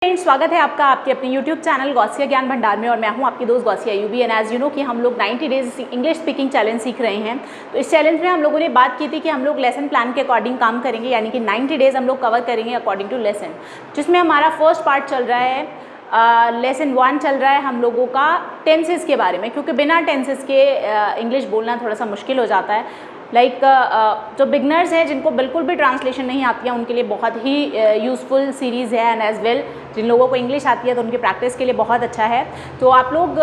स्वागत है आपका आपके अपने YouTube चैनल गौसिया ज्ञान भंडार में और मैं हूं आपकी दोस्त गौसिया यूबी। एंड एज यू नो कि हम लोग 90 डेज इंग्लिश स्पीकिंग चैलेंज सीख रहे हैं। तो इस चैलेंज में हम लोगों ने बात की थी कि हम लोग लेसन प्लान के अकॉर्डिंग काम करेंगे, यानी कि 90 डेज हम लोग कवर करेंगे अकॉर्डिंग टू लेसन, जिसमें हमारा फर्स्ट पार्ट चल रहा है। लेसन 1 चल रहा है हम लोगों का टेंसेस के बारे में, क्योंकि बिना टेंसेस के इंग्लिश बोलना थोड़ा सा मुश्किल हो जाता है। जो बिगनर्स हैं जिनको बिल्कुल भी ट्रांसलेशन नहीं आती है उनके लिए बहुत ही यूज़फुल सीरीज़ है। एंड एज वेल जिन लोगों को इंग्लिश आती है तो उनकी प्रैक्टिस के लिए बहुत अच्छा है। तो आप लोग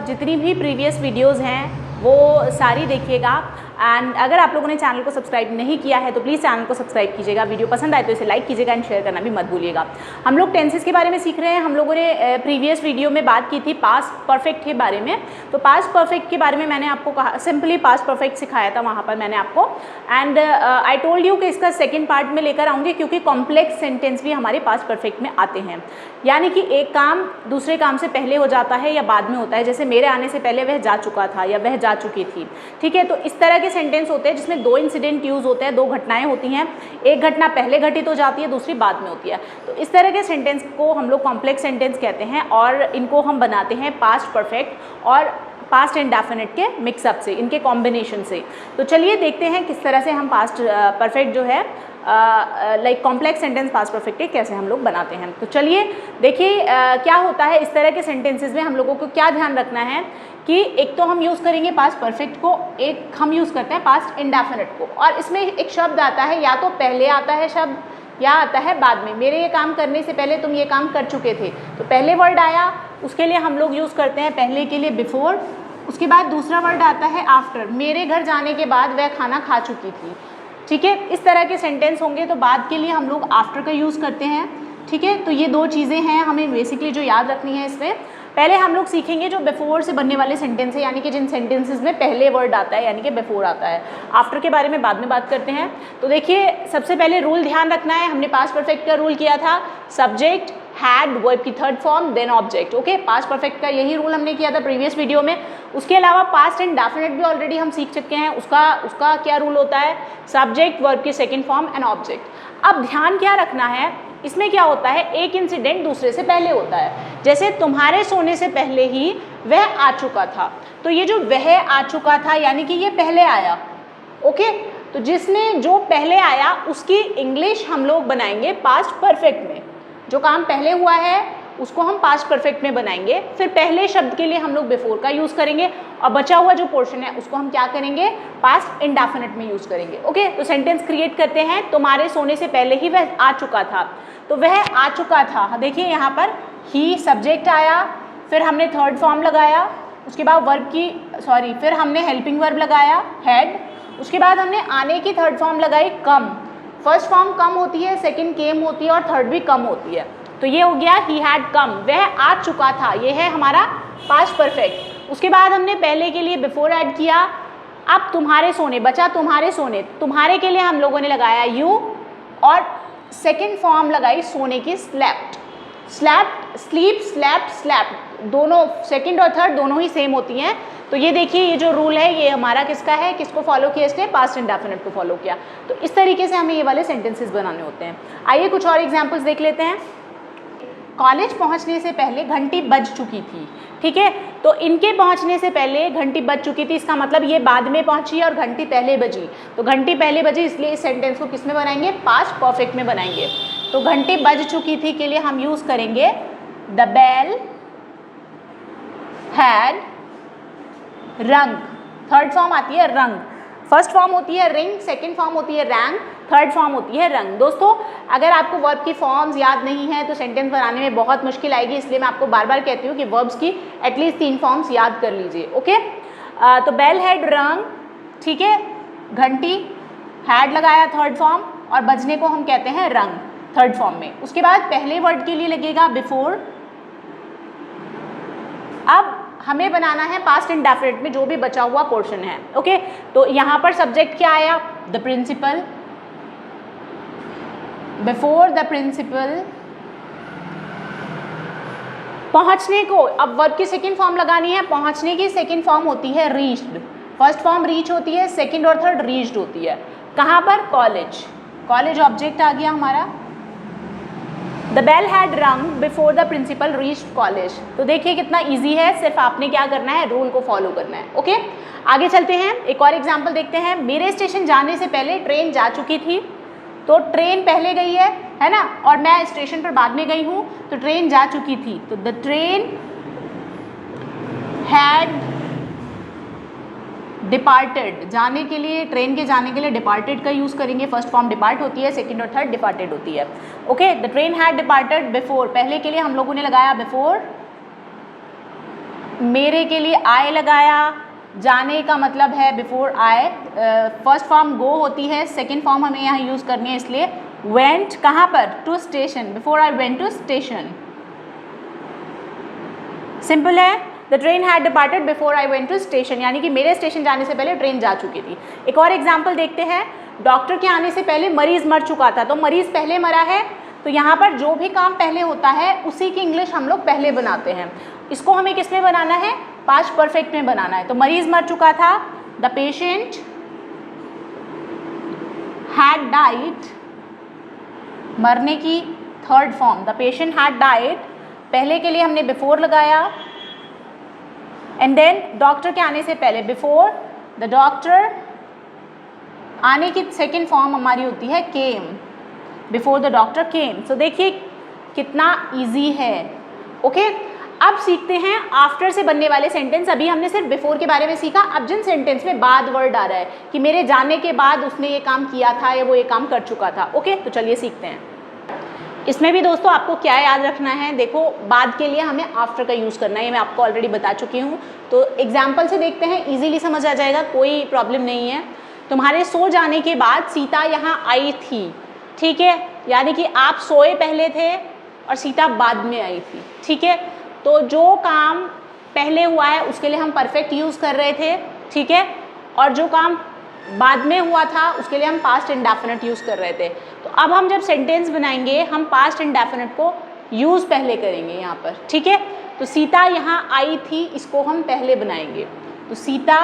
जितनी भी प्रीवियस वीडियोज़ हैं वो सारी देखिएगा। एंड अगर आप लोगों ने चैनल को सब्सक्राइब नहीं किया है तो प्लीज़ चैनल को सब्सक्राइब कीजिएगा। वीडियो पसंद आए तो इसे लाइक कीजिएगा एंड शेयर करना भी मत भूलिएगा। हम लोग टेंसेस के बारे में सीख रहे हैं। हम लोगों ने प्रीवियस वीडियो में बात की थी पास्ट परफेक्ट के बारे में। तो पास्ट परफेक्ट के बारे में मैंने आपको कहा, सिंपली पास्ट परफेक्ट सिखाया था वहाँ पर मैंने आपको। एंड आई टोल्ड यू कि इसका सेकेंड पार्ट में लेकर आऊँगी, क्योंकि कॉम्प्लेक्स सेंटेंस भी हमारे पास्ट परफेक्ट में आते हैं, यानी कि एक काम दूसरे काम से पहले हो जाता है या बाद में होता है। जैसे मेरे आने से पहले वह जा चुका था या वह जा चुकी थी, ठीक है। तो इस तरह के सेंटेंस होते हैं जिसमें दो इंसिडेंट यूज होते हैं, दो घटनाएं होती हैं, एक घटना पहले घटित हो जाती है, दूसरी बाद में होती है। तो इस तरह के सेंटेंस को हम लोग कॉम्प्लेक्स सेंटेंस कहते हैं और इनको हम बनाते हैं पास्ट परफेक्ट और पास्ट इंडेफिनिट के मिक्सअप से, इनके कॉम्बिनेशन से। तो चलिए देखते हैं किस तरह से हम पास्ट परफेक्ट जो है कॉम्प्लेक्स सेंटेंस पास्ट परफेक्ट के कैसे हम लोग बनाते हैं। तो चलिए देखिए क्या होता है इस तरह के सेंटेंसेस में। हम लोगों को क्या ध्यान रखना है कि एक तो हम यूज़ करेंगे पास्ट परफेक्ट को, एक हम यूज़ करते हैं पास्ट इंडेफिनिट को। और इसमें एक शब्द आता है, या तो पहले आता है शब्द या आता है बाद में। मेरे ये काम करने से पहले तुम ये काम कर चुके थे, तो पहले वर्ड आया, उसके लिए हम लोग यूज़ करते हैं पहले के लिए बिफोर। उसके बाद दूसरा वर्ड आता है आफ्टर, मेरे घर जाने के बाद वह खाना खा चुकी थी, ठीक है। इस तरह के सेंटेंस होंगे तो बाद के लिए हम लोग आफ्टर का यूज़ करते हैं, ठीक है। तो ये दो चीज़ें हैं हमें बेसिकली जो याद रखनी है इसमें। पहले हम लोग सीखेंगे जो बिफोर से बनने वाले सेंटेंस है, यानी कि जिन सेंटेंसेस में पहले वर्ड आता है यानी कि बिफोर आता है। आफ्टर के बारे में बाद में बात करते हैं। तो देखिए सबसे पहले रूल ध्यान रखना है, हमने पास्ट परफेक्ट का रूल किया था, सब्जेक्ट हैड वर्ब की third form then object, okay. Past perfect का यही रूल हमने किया था प्रीवियस वीडियो में। उसके अलावा पास्ट इंडेफिनिट भी ऑलरेडी हम सीख चुके हैं। उसका क्या रूल होता है, सब्जेक्ट वर्ब की सेकंड फॉर्म एंड ऑब्जेक्ट। अब ध्यान क्या रखना है, इसमें क्या होता है, एक इंसिडेंट दूसरे से पहले होता है। जैसे तुम्हारे सोने से पहले ही वह आ चुका था, तो ये जो वह आ चुका था यानी कि ये पहले आया, ओके। तो जिसने जो पहले आया उसकी इंग्लिश हम लोग बनाएंगे पास्ट परफेक्ट में। जो काम पहले हुआ है उसको हम पास्ट परफेक्ट में बनाएंगे, फिर पहले शब्द के लिए हम लोग बिफोर का यूज़ करेंगे और बचा हुआ जो पोर्शन है उसको हम क्या करेंगे, पास्ट इंडेफिनिट में यूज़ करेंगे, ओके। तो सेंटेंस क्रिएट करते हैं, तुम्हारे सोने से पहले ही वह आ चुका था, तो वह आ चुका था। देखिए यहाँ पर ही सब्जेक्ट आया, फिर हमने थर्ड फॉर्म लगाया, उसके बाद फिर हमने हेल्पिंग वर्ब लगाया हैड, उसके बाद हमने आने की थर्ड फॉर्म लगाई कम। फर्स्ट फॉर्म कम होती है, सेकंड केम होती है और थर्ड भी कम होती है। तो ये हो गया ही हैड कम, वह आ चुका था, ये है हमारा पास्ट परफेक्ट। उसके बाद हमने पहले के लिए बिफोर ऐड किया। अब तुम्हारे सोने बचा, तुम्हारे सोने, तुम्हारे के लिए हम लोगों ने लगाया यू और सेकंड फॉर्म लगाई सोने की स्लेप्ट। स्लीप स्लेप्ट, दोनों सेकंड और थर्ड दोनों ही सेम होती हैं। तो ये देखिए ये जो रूल है ये हमारा किसका है, किसको फॉलो किया इसने, पास्ट इंडेफिनिट को फॉलो किया। तो इस तरीके से हमें ये वाले सेंटेंसेस बनाने होते हैं। आइए कुछ और एग्जांपल्स देख लेते हैं। कॉलेज पहुंचने से पहले घंटी बज चुकी थी, ठीक है। तो इनके पहुंचने से पहले घंटी बज चुकी थी, इसका मतलब ये बाद में पहुंची और घंटी पहले बजी। तो घंटी पहले बजी, इसलिए इस सेंटेंस को किस में बनाएंगे, पास्ट परफेक्ट में बनाएंगे। तो घंटी बज चुकी थी के लिए हम यूज करेंगे द बेल हैड रंग। थर्ड फॉर्म आती है रंग, फर्स्ट फॉर्म होती है रिंग, सेकंड फॉर्म होती है रैंग, थर्ड फॉर्म होती है रंग। दोस्तों अगर आपको वर्ब की फॉर्म्स याद नहीं है तो सेंटेंस बनाने में बहुत मुश्किल आएगी, इसलिए मैं आपको बार बार कहती हूँ कि वर्ब्स की एटलीस्ट 3 फॉर्म्स याद कर लीजिए, ओके। तो बेल हैड रंग, ठीक है, घंटी हैड लगाया थर्ड फॉर्म और बजने को हम कहते हैं रंग थर्ड फॉर्म में। उसके बाद पहले वर्ड के लिए लगेगा बिफोर। अब हमें बनाना है पास्ट इंडेफिनिट में जो भी बचा हुआ पोर्शन है, ओके। तो यहाँ पर सब्जेक्ट क्या आया, the principal, before the principal. पहुँचने को अब वर्ब की सेकंड फॉर्म लगानी है, पहुँचने की सेकंड फॉर्म होती है रीच्ड। फर्स्ट फॉर्म रीच होती है, सेकंड और थर्ड रीच्ड होती है। कहाँ पर, कॉलेज, कॉलेज ऑब्जेक्ट आ गया हमारा। The bell had rung before the principal reached college. तो देखिए कितना ईजी है, सिर्फ आपने क्या करना है, रूल को फॉलो करना है। ओके, आगे चलते हैं, एक और एग्जाम्पल देखते हैं। मेरे स्टेशन जाने से पहले ट्रेन जा चुकी थी। तो ट्रेन पहले गई है ना, और मैं स्टेशन पर बाद में गई हूँ, तो ट्रेन जा चुकी थी। तो द ट्रेन हैड डिपार्टेड, जाने के लिए, ट्रेन के जाने के लिए डिपार्टेड का यूज़ करेंगे। फर्स्ट फॉर्म डिपार्ट होती है, सेकंड और थर्ड डिपार्टेड होती है। Okay, the train had departed before, पहले के लिए हम लोगों ने लगाया बिफोर, मेरे के लिए आई लगाया, जाने का मतलब है बिफोर आई, फर्स्ट फॉर्म गो होती है, सेकंड फॉर्म हमें यहाँ यूज़ करनी है, इसलिए वेंट, कहाँ पर, to station, before I went to station. Simple है, the train had departed before I went to station, यानी कि मेरे स्टेशन जाने से पहले ट्रेन जा चुकी थी। एक और एग्जाम्पल देखते हैं, डॉक्टर के आने से पहले मरीज मर चुका था। तो मरीज पहले मरा है, तो यहाँ पर जो भी काम पहले होता है उसी की इंग्लिश हम लोग पहले बनाते हैं। इसको हमें किस में बनाना है, पास्ट परफेक्ट में बनाना है। तो मरीज मर चुका था, द पेशेंट हैड डाइड, मरने की third form, the patient had died, पहले के लिए हमने बिफोर लगाया, एंड देन डॉक्टर के आने से पहले बिफोर द डॉक्टर, आने की सेकेंड फॉर्म हमारी होती है केम, बिफोर द डॉक्टर केम। सो देखिए कितना इजी है। ओके, अब सीखते हैं आफ्टर से बनने वाले सेंटेंस। अभी हमने सिर्फ बिफोर के बारे में सीखा, अब जिन सेंटेंस में बाद वर्ड आ रहा है कि मेरे जाने के बाद उसने ये काम किया था या वो ये काम कर चुका था। ओके, तो चलिए सीखते हैं। इसमें भी दोस्तों आपको क्या याद रखना है, देखो बाद के लिए हमें आफ्टर का यूज़ करना है, ये मैं आपको ऑलरेडी बता चुकी हूँ। तो एग्जाम्पल से देखते हैं, ईजिली समझ आ जाएगा, कोई प्रॉब्लम नहीं है। तुम्हारे सो जाने के बाद सीता यहाँ आई थी, ठीक है, यानी कि आप सोए पहले थे और सीता बाद में आई थी, ठीक है। तो जो काम पहले हुआ है उसके लिए हम परफेक्ट यूज़ कर रहे थे, ठीक है, और जो काम बाद में हुआ था उसके लिए हम पास्ट इंडेफिनिट यूज़ कर रहे थे। तो अब हम जब सेंटेंस बनाएंगे हम पास्ट इंडेफिनिट को यूज़ पहले करेंगे यहाँ पर, ठीक है। तो सीता यहाँ आई थी, इसको हम पहले बनाएंगे। तो सीता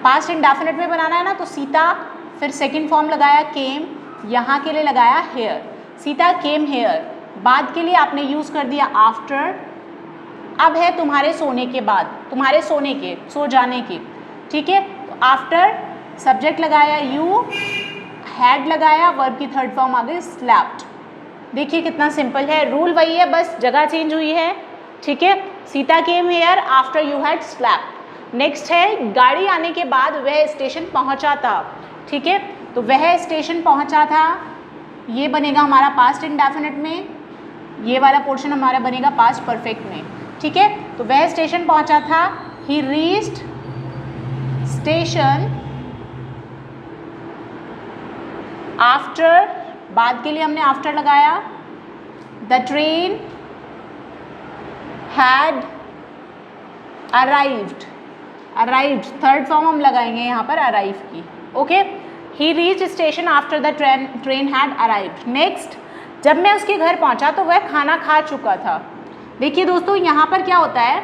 पास्ट इंडेफिनिट में बनाना है ना, तो सीता, फिर सेकंड फॉर्म लगाया केम, यहाँ के लिए लगाया हेयर, सीता केम हेयर। बाद के लिए आपने यूज़ कर दिया आफ्टर। अब है तुम्हारे सोने के बाद, तुम्हारे सोने के, सो जाने की, ठीक है। तो आफ्टर सब्जेक्ट लगाया यू, हैड लगाया, वर्ब की थर्ड फॉर्म आ गई स्लैप्ड। देखिए कितना सिंपल है, रूल वही है, बस जगह चेंज हुई है, ठीक है। Sita came here after you had slapped. Next है गाड़ी आने के बाद वह स्टेशन पहुंचा था, ठीक है। तो वह स्टेशन पहुंचा था, ये बनेगा हमारा पास्ट इंडेफिनिट में, ये वाला पोर्शन हमारा बनेगा पास्ट परफेक्ट में, ठीक है। तो वह स्टेशन पहुंचा था, ही रीच्ड स्टेशन आफ्टर, बाद के लिए हमने आफ्टर लगाया, the train had arrived, arrived third form हम लगाएंगे यहाँ पर अराइव की, okay. He reached station after the train had arrived. Next, जब मैं उसके घर पहुँचा तो वह खाना खा चुका था। देखिए दोस्तों यहाँ पर क्या होता है,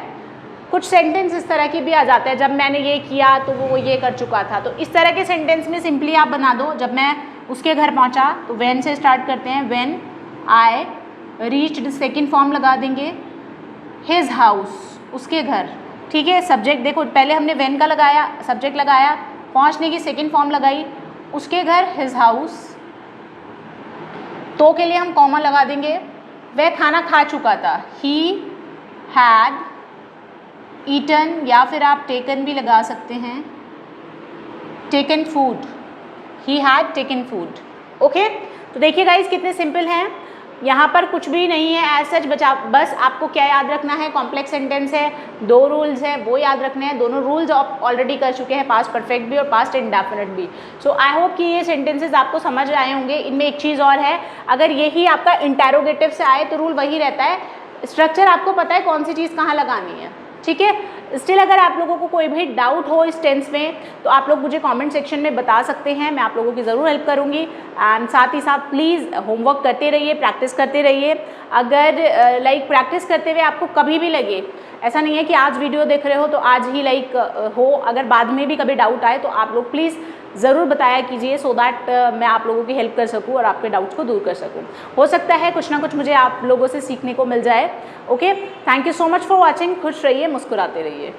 कुछ सेंटेंस इस तरह के भी आ जाते हैं, जब मैंने ये किया तो वो ये कर चुका था। तो इस तरह के सेंटेंस में सिंपली आप बना दो, जब मैं उसके घर पहुंचा, तो व्हेन से स्टार्ट करते हैं, when I reached, second form लगा देंगे, हिज हाउस, उसके घर, ठीक है। सब्जेक्ट देखो, पहले हमने व्हेन का लगाया, सब्जेक्ट लगाया, पहुंचने की सेकंड फॉर्म लगाई, उसके घर हिज हाउस, तो के लिए हम कॉमा लगा देंगे, वह खाना खा चुका था, ही हैड ईटन, या फिर आप टेकन भी लगा सकते हैं, taken food, he had taken food, okay. तो देखिए गाइस कितने सिंपल हैं, यहाँ पर कुछ भी नहीं है एज सच, बस आपको क्या याद रखना है, कॉम्प्लेक्स सेंटेंस है, दो रूल्स है वो याद रखने हैं। दोनों रूल्स आप ऑलरेडी कर चुके हैं, पास्ट परफेक्ट भी और पास्ट इंडेफिनिट भी। सो आई होप कि ये सेंटेंसेस आपको समझ आए होंगे। इनमें एक चीज़ और है, अगर यही आपका इंटेरोगेटिव से आए तो रूल वही रहता है, स्ट्रक्चर आपको पता है कौन सी चीज़ कहाँ लगानी है, ठीक है। स्टिल अगर आप लोगों को कोई भी डाउट हो इस टेंस में तो आप लोग मुझे कमेंट सेक्शन में बता सकते हैं, मैं आप लोगों की ज़रूर हेल्प करूंगी। एंड साथ ही साथ प्लीज़ होमवर्क करते रहिए, प्रैक्टिस करते रहिए। अगर प्रैक्टिस करते हुए आपको कभी भी लगे ऐसा नहीं है कि आज वीडियो देख रहे हो तो आज ही लाइक हो, अगर बाद में भी कभी डाउट आए तो आप लोग प्लीज़ ज़रूर बताया कीजिए, सो दैट मैं आप लोगों की हेल्प कर सकूं और आपके डाउट्स को दूर कर सकूं। हो सकता है कुछ ना कुछ मुझे आप लोगों से सीखने को मिल जाए। Okay, thank you so much for watching. खुश रहिए, मुस्कुराते रहिए।